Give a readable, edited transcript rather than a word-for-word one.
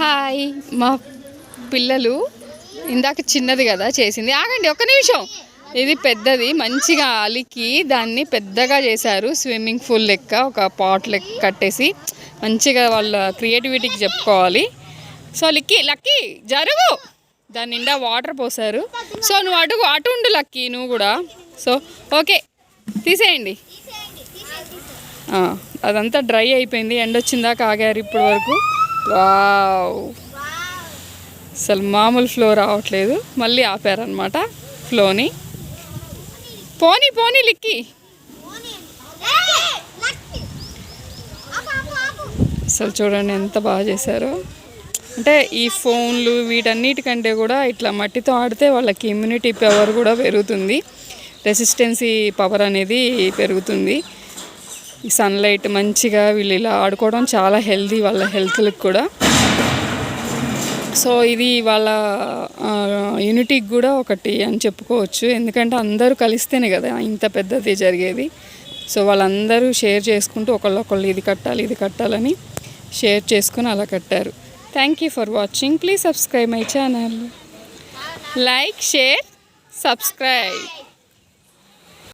Hi మా పిల్లలు ఇందాక చిన్నది కదా చేసింది. ఆగండి ఒక్క నిమిషం. ఇది పెద్దది మంచిగా అలికి దాన్ని పెద్దగా చేశారు. స్విమ్మింగ్ పూల్ లెక్క ఒక పాట్ లెక్క కట్టేసి మంచిగా వాళ్ళ క్రియేటివిటీకి చెప్పుకోవాలి. సో లక్కీ జరుగు, దాని నిండా వాటర్ పోసారు. సో నువ్వు అటు ఉండు లక్కీ, నువ్వు కూడా. సో ఓకే తీసేయండి. అదంతా డ్రై అయిపోయింది, ఎండొచ్చిందాక ఆగారు ఇప్పటి వరకు. వావ్, అసలు మామూలు ఫ్లో రావట్లేదు. మళ్ళీ ఆపారనమాట ఫ్లోని. పోనీ లిక్కి. అసలు చూడండి ఎంత బాగా చేశారో. అంటే ఈ ఫోన్లు వీటన్నిటికంటే కూడా ఇట్లా మట్టితో ఆడితే వాళ్ళకి ఇమ్యూనిటీ పవర్ కూడా పెరుగుతుంది, రెసిస్టెన్సీ పవర్ అనేది పెరుగుతుంది. ఈ సన్లైట్ మంచిగా వీళ్ళు ఇలా ఆడుకోవడం చాలా హెల్తీ వాళ్ళ హెల్త్కి కూడా. సో ఇది వాళ్ళ యూనిటీకి కూడా ఒకటి అని చెప్పుకోవచ్చు. ఎందుకంటే అందరూ కలిస్తేనే కదా ఇంత పెద్దది జరిగేది. సో వాళ్ళందరూ షేర్ చేసుకుంటూ ఒకళ్ళు ఇది కట్టాలని షేర్ చేసుకుని అలా కట్టారు. Thank you for watching. Please subscribe my channel. Like, share, subscribe.